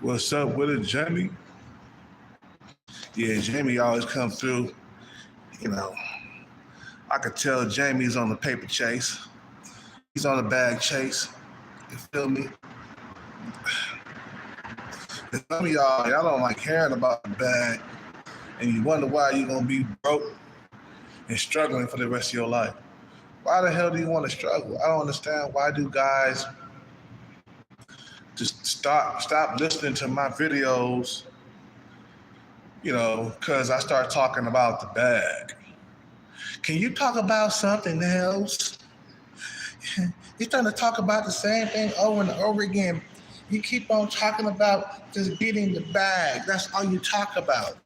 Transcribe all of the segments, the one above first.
What's up with it, Jamie? Yeah, Jamie always come through. You know, I could tell Jamie's on the paper chase. He's on the bag chase. You feel me? And some of y'all don't like caring about the bag, and you wonder why you're gonna be broke and struggling for the rest of your life. Why the hell do you want to struggle? I don't understand. Why do guys just stop listening to my videos? You know, because I start talking about the bag. Can you talk about something else? You're trying to talk about the same thing over and over again. You keep on talking about just getting the bag. That's all you talk about.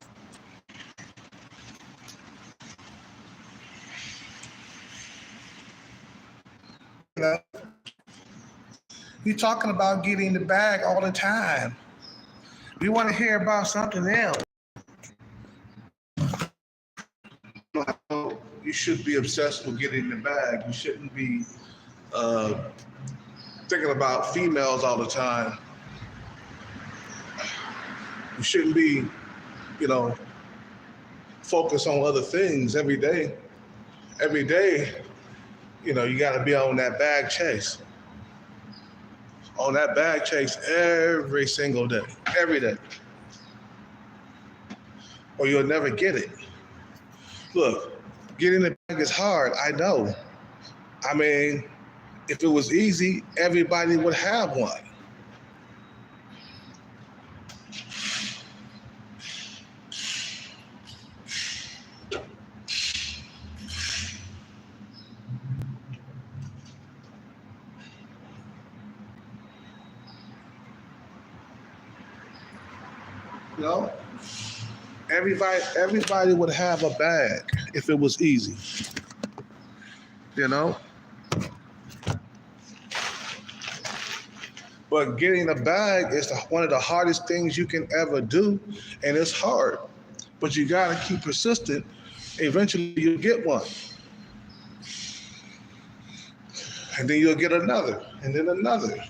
You know, you're talking about getting the bag all the time. We want to hear about something else. You should be obsessed with getting the bag. You shouldn't be thinking about females all the time. You shouldn't be, you know, focused on other things every day. Every day, you know, you got to be on that bag chase. on that bag chase every single day, every day, or you'll never get it. Look, getting the bag is hard, I know. I mean, if it was easy, everybody would have one. You know, everybody would have a bag if it was easy. You know, but getting a bag is one of the hardest things you can ever do, and it's hard. But you gotta keep persistent. Eventually, you'll get one, and then you'll get another, and then another.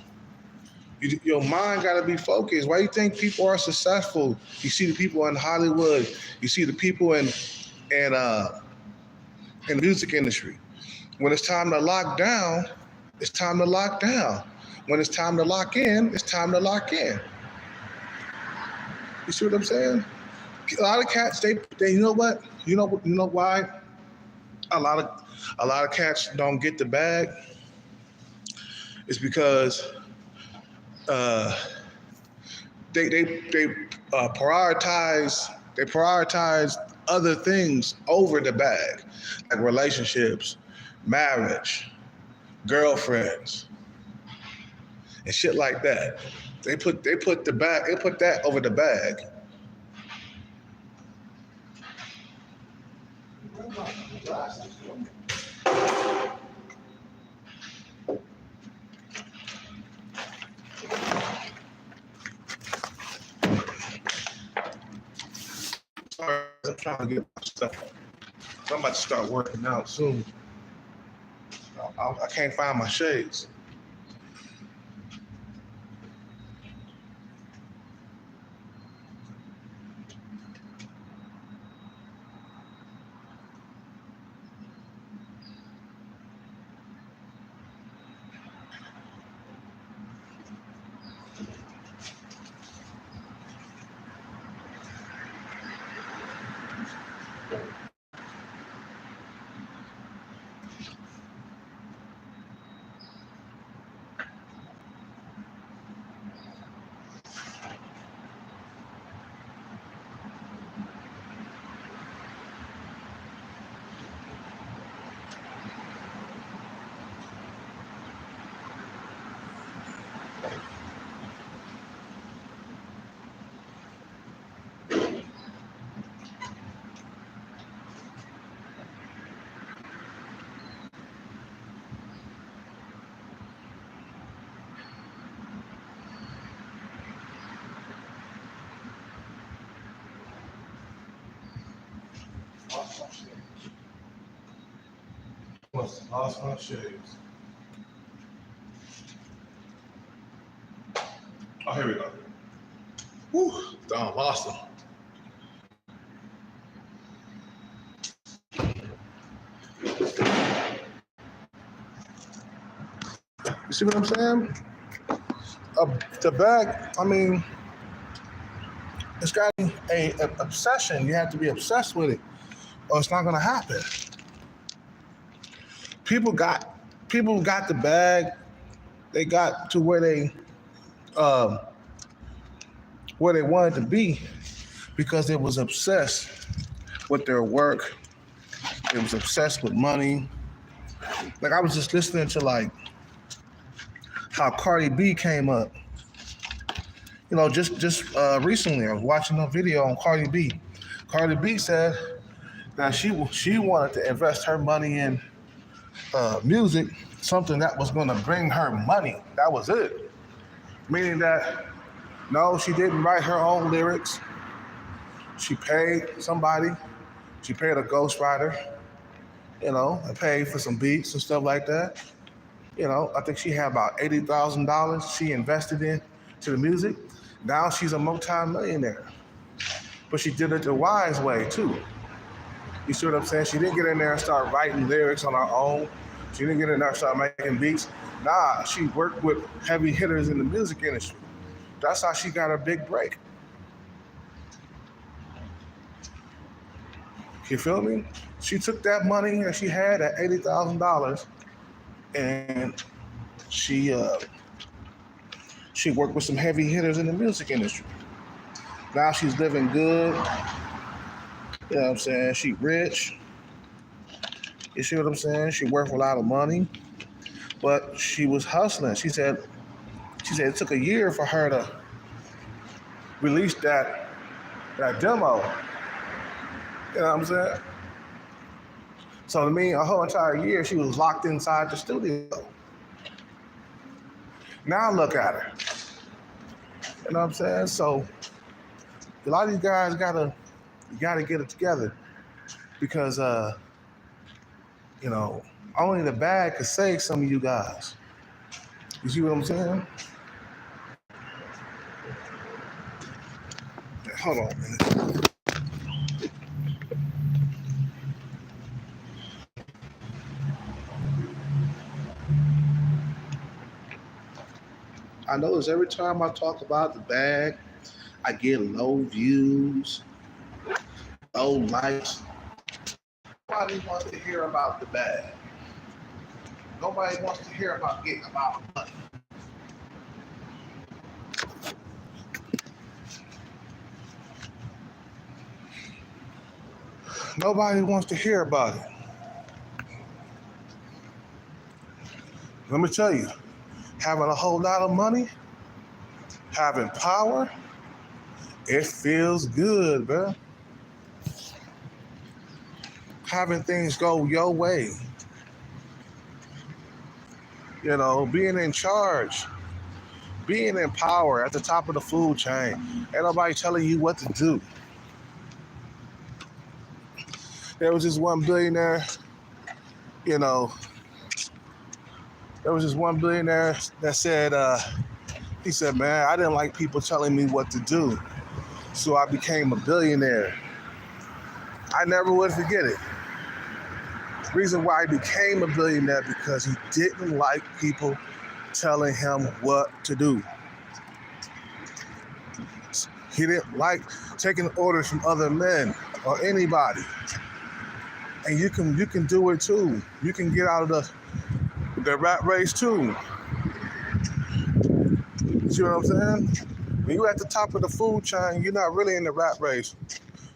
Your mind got to be focused. Why do you think people are successful? You see the people in Hollywood. You see the people in the music industry. When it's time to lock down, it's time to lock down. When it's time to lock in, it's time to lock in. You see what I'm saying? A lot of cats, they you know what? You know why? A lot of cats don't get the bag. It's because they prioritize other things over the bag, like relationships, marriage, girlfriends, and shit like that. They put that over the bag. Sorry, I'm trying to get my stuff. I'm about to start working out soon. I can't find my shades. Lost my shades. Oh, here we go. Whew, damn, lost them. You see what I'm saying? The bag, I mean, it's got an obsession. You have to be obsessed with it, or it's not gonna happen. People got the bag. They got to where they wanted to be because they was obsessed with their work. They was obsessed with money. Like I was just listening to like how Cardi B came up. You know, just recently I was watching a video on Cardi B. Cardi B said that she wanted to invest her money in music, something that was going to bring her money. That was it. Meaning that, no, she didn't write her own lyrics. She paid somebody. She paid a ghostwriter, you know, and paid for some beats and stuff like that. You know, I think she had about $80,000 she invested into the music. Now she's a multi-millionaire. But she did it the wise way, too. You see what I'm saying? She didn't get in there and start writing lyrics on her own. She didn't get in there and start making beats. Nah, she worked with heavy hitters in the music industry. That's how she got her big break. You feel me? She took that money that she had at $80,000 and she uh, she worked with some heavy hitters in the music industry. Now she's living good. You know what I'm saying? She rich. You see what I'm saying? She worth a lot of money, but she was hustling. She said it took a year for her to release that demo. You know what I'm saying? So to me, a whole entire year she was locked inside the studio. Now look at her. You know what I'm saying? So a lot of these guys gotta get it together because you know, only the bag could save some of you guys. You see what I'm saying? Hold on a minute. I notice every time I talk about the bag, I get low views, low likes. Nobody wants to hear about the bag. Nobody wants to hear about getting about money. Nobody wants to hear about it. Let me tell you, having a whole lot of money, having power, it feels good, bro. Having things go your way. You know, being in charge, being in power at the top of the food chain. Ain't nobody telling you what to do. There was this one billionaire, you know, that said, he said, man, I didn't like people telling me what to do. So I became a billionaire. I never would forget it. The reason why he became a billionaire because he didn't like people telling him what to do. He didn't like taking orders from other men or anybody. And you can do it too. You can get out of the rat race too. You see what I'm saying? When you're at the top of the food chain, you're not really in the rat race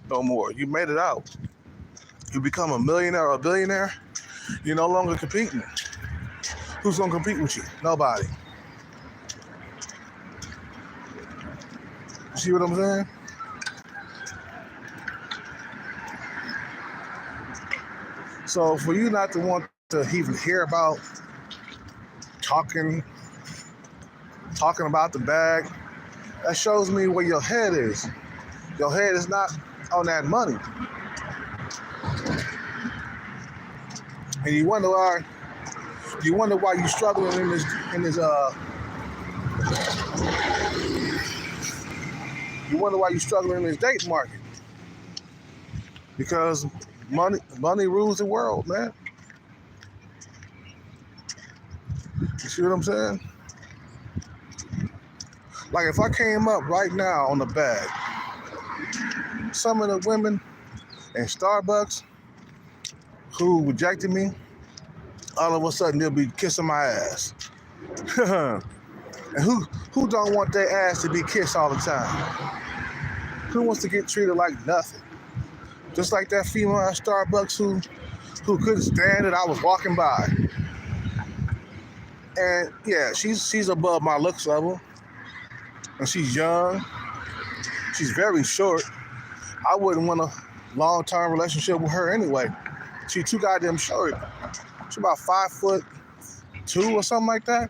no more. You made it out. You become a millionaire or a billionaire, you're no longer competing. Who's gonna compete with you? Nobody. You see what I'm saying? So for you not to want to even hear about talking about the bag, that shows me where your head is. Your head is not on that money. And you wonder why you're struggling in this you wonder why you're struggling in this date market. Because money rules the world, man. You see what I'm saying? Like if I came up right now on the bag, some of the women in Starbucks who rejected me, all of a sudden they'll be kissing my ass. And who don't want their ass to be kissed all the time? Who wants to get treated like nothing? Just like that female at Starbucks who couldn't stand it. I was walking by. And yeah, she's above my looks level. And she's young. She's very short. I wouldn't want a long-term relationship with her anyway. She's too goddamn short. She's about 5'2" or something like that.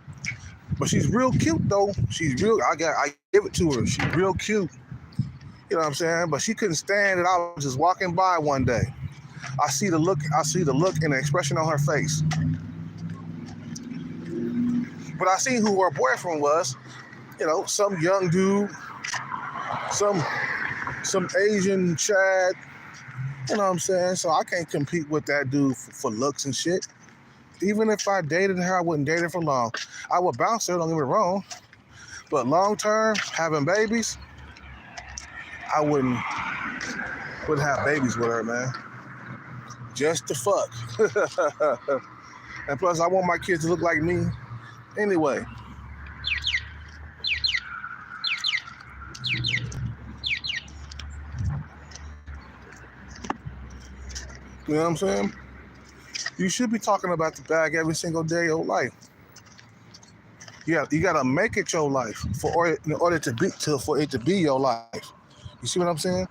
But she's real cute though. I give it to her. She's real cute. You know what I'm saying? But she couldn't stand it. I was just walking by one day. I see the look and the expression on her face. But I seen who her boyfriend was. You know, some young dude, some Asian Chad. You know what I'm saying? So I can't compete with that dude for looks and shit. even if I dated her, I wouldn't date her for long. I would bounce her, don't get me wrong. But long term, having babies, I wouldn't have babies with her, man. Just to fuck. And plus, I want my kids to look like me anyway. You know what I'm saying? You should be talking about the bag every single day of your life. Yeah, you gotta make it your life in order for it to be your life. You see what I'm saying?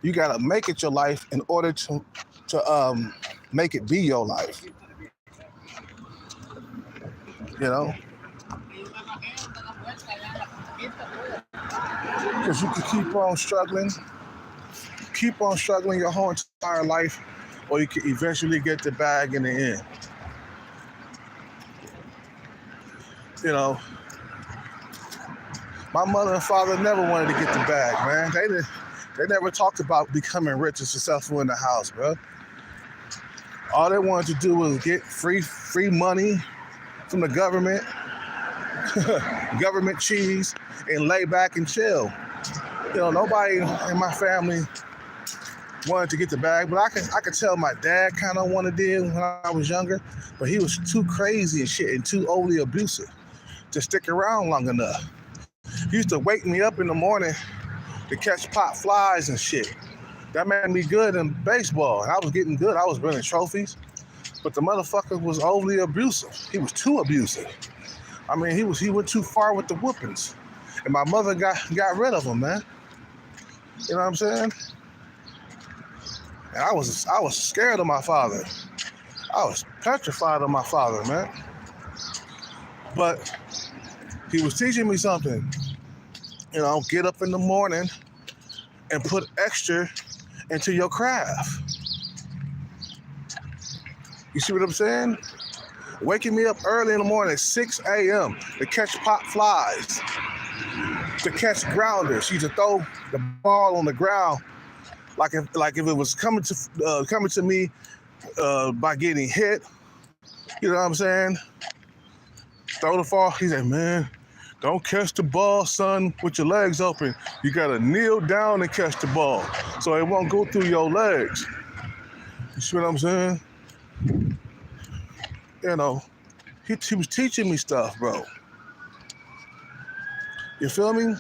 You gotta make it your life in order to make it be your life. You know, because you can keep on struggling your whole entire life, or you can eventually get the bag in the end. You know, my mother and father never wanted to get the bag, man. They never talked about becoming rich and successful in the house, bro. All they wanted to do was get free money from the government, government cheese, and lay back and chill. You know, nobody in my family wanted to get the bag, but I could tell my dad kind of wanted to when I was younger, but he was too crazy and shit and too overly abusive to stick around long enough. He used to wake me up in the morning to catch pop flies and shit. That made me good in baseball. I was getting good. I was winning trophies. But the motherfucker was overly abusive. He was too abusive. I mean, he went too far with the whoopings. And my mother got rid of him, man. You know what I'm saying? And I was scared of my father. I was petrified of my father, man. But he was teaching me something. You know, get up in the morning and put extra into your craft. You see what I'm saying? Waking me up early in the morning at 6 a.m. to catch pop flies, to catch grounders. She used to throw the ball on the ground like if it was coming to me by getting hit. You know what I'm saying? Throw the ball. He said, man, don't catch the ball, son, with your legs open. You gotta kneel down and catch the ball so it won't go through your legs. You see what I'm saying? You know, he was teaching me stuff, bro. You feel me?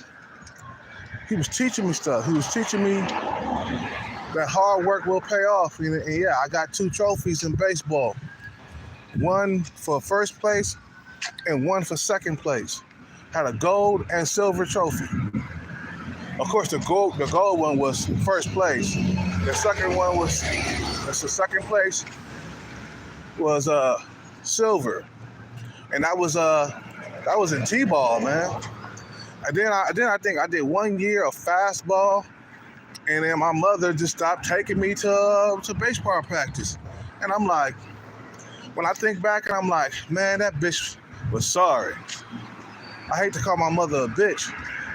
He was teaching me stuff. He was teaching me that hard work will pay off. And yeah, I got 2 trophies in baseball. One for first place and one for second place. Had a gold and silver trophy. Of course, the gold one was first place. The second place was silver, and that was in t-ball, man. And then I think I did 1 year of fastball, and then my mother just stopped taking me to baseball practice. And I'm like, when I think back, I'm like, man, that bitch was sorry. I hate to call my mother a bitch,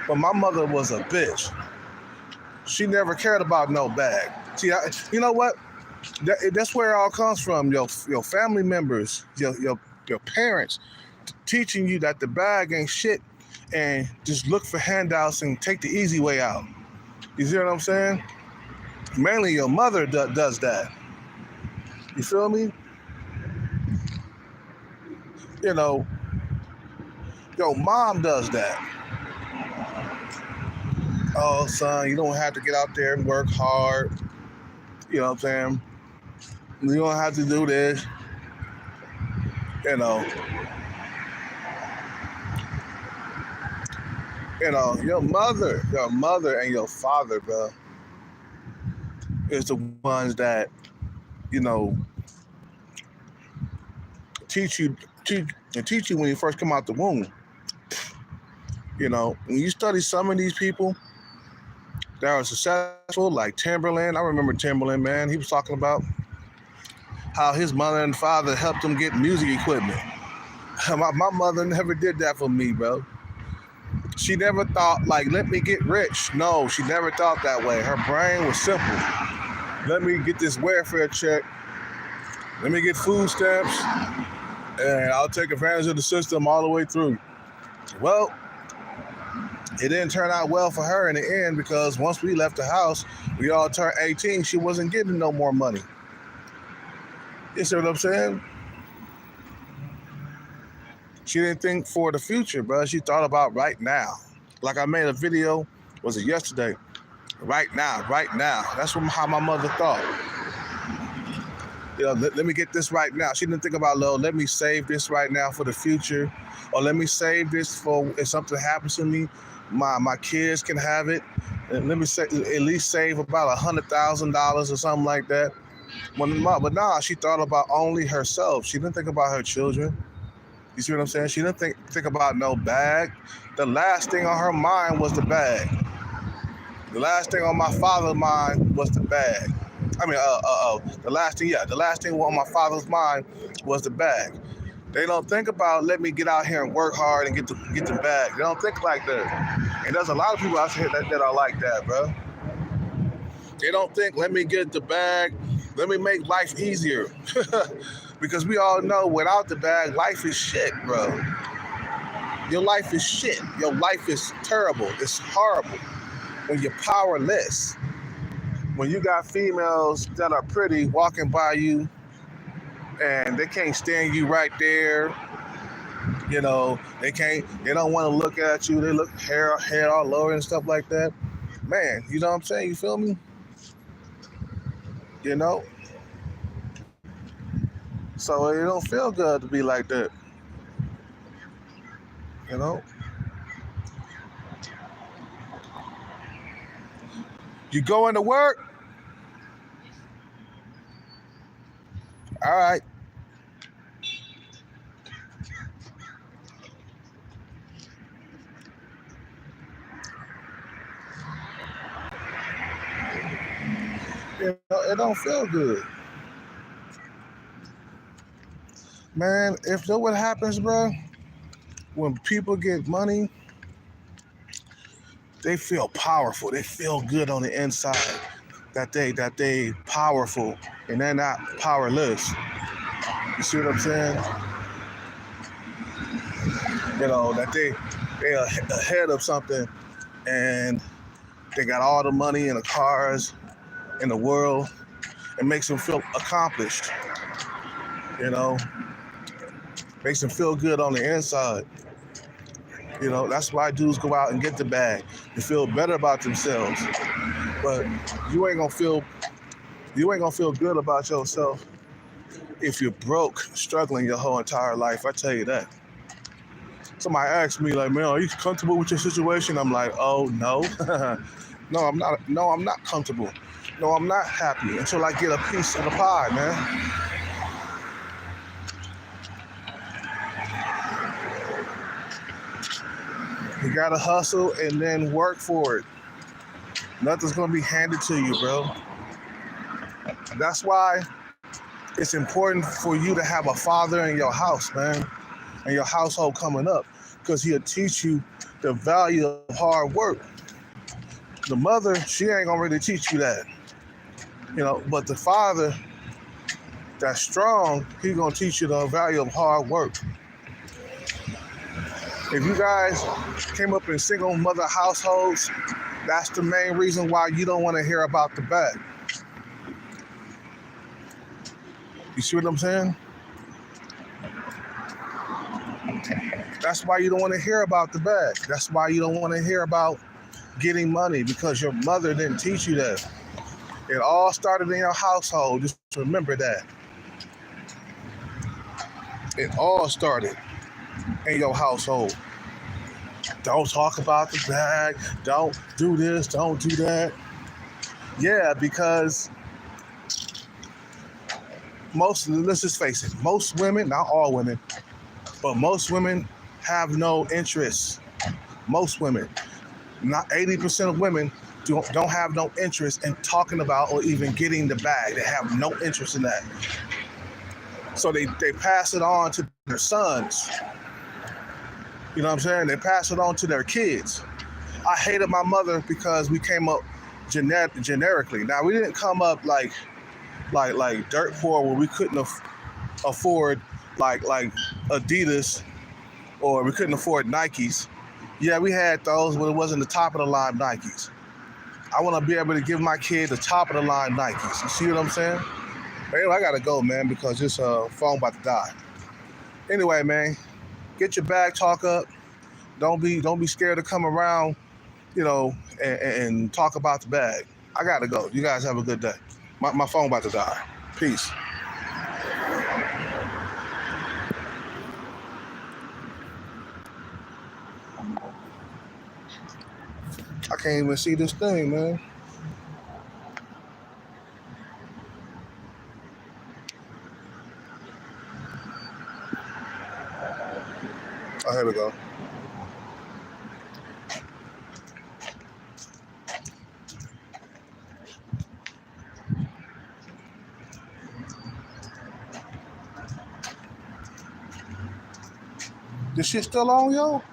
but my mother was a bitch. She never cared about no bag. See, you know what? That's where it all comes from. Your family members, your parents teaching you that the bag ain't shit and just look for handouts and take the easy way out. You see what I'm saying? Mainly your mother does that. You feel me? You know, your mom does that. Oh, son, you don't have to get out there and work hard. You know what I'm saying? You don't have to do this. You know, your mother and your father, bro, is the ones that, you know, teach you when you first come out the womb. You know, when you study some of these people that are successful, like Timberland. I remember Timberland, man. He was talking about how his mother and father helped him get music equipment. My mother never did that for me, bro. She never thought, like, let me get rich. No, she never thought that way. Her brain was simple. Let me get this welfare check. Let me get food stamps. and I'll take advantage of the system all the way through. Well, it didn't turn out well for her in the end because once we left the house, we all turned 18. She wasn't getting no more money. You see what I'm saying? She didn't think for the future, bro. She thought about right now. Like I made a video, was it yesterday? Right now, right now. That's how my mother thought. You know, let me get this right now. She didn't think about, let me save this right now for the future, or let me save this for if something happens to me, my kids can have it. And let me at least save about $100,000 or something like that. But nah, she thought about only herself. She didn't think about her children. You see what I'm saying? She didn't think about no bag. The last thing on her mind was the bag. The last thing on my father's mind was the bag. The last thing on my father's mind was the bag. They don't think about let me get out here and work hard and get the bag. They don't think like that. And there's a lot of people out here that are like that, bro. They don't think let me get the bag, let me make life easier. Because we all know without the bag, life is shit, bro. Your life is shit. Your life is terrible. It's horrible. When you're powerless. When you got females that are pretty walking by you and they can't stand you right there, you know, they don't want to look at you. They look hair all over and stuff like that. Man, you know what I'm saying? You feel me? You know? So it don't feel good to be like that. You know? You going to work? All right. You know, it don't feel good. Man, if you know what happens, bro, when people get money, they feel powerful. They feel good on the inside. That they powerful and they're not powerless. You see what I'm saying? You know, that they are ahead of something and they got all the money and the cars in the world. It makes them feel accomplished. You know, makes them feel good on the inside. You know, that's why dudes go out and get the bag to feel better about themselves. But you ain't gonna feel good about yourself if you're broke, struggling your whole entire life. I tell you that. Somebody asked me, like, man, are you comfortable with your situation? I'm like, oh, no. No, I'm not. No, I'm not comfortable. No, I'm not happy until I get a piece of the pie, man. You gotta hustle and then work for it. Nothing's gonna be handed to you, bro. That's why it's important for you to have a father in your house, man, and your household coming up, because he'll teach you the value of hard work. The mother, she ain't gonna really teach you that, you know, but the father that's strong, he's gonna teach you the value of hard work. If you guys came up in single mother households, that's the main reason why you don't want to hear about the bag. You see what I'm saying? That's why you don't want to hear about the bag. That's why you don't want to hear about getting money, because your mother didn't teach you that. It all started in your household. Just remember that. It all started in your household. Don't talk about the bag. Don't do this. Don't do that. Yeah, because let's just face it, most women, not all women, but most women have no interest. Most women, not 80% of women don't have no interest in talking about or even getting the bag. They have no interest in that. So they pass it on to their sons. You know what I'm saying? They pass it on to their kids. I hated my mother because we came up generically. Now, we didn't come up like dirt poor where we couldn't afford like Adidas, or we couldn't afford Nikes. Yeah, we had those, but it wasn't the top of the line Nikes. I want to be able to give my kid the top of the line Nikes. You see what I'm saying? But anyway, I gotta go, man, because this phone about to die. Anyway, man, get your bag talk up. Don't be scared to come around, and talk about the bag. I gotta go. You guys have a good day. My phone about to die. Peace. I can't even see this thing, man. Oh, here we go. This shit still on, yo?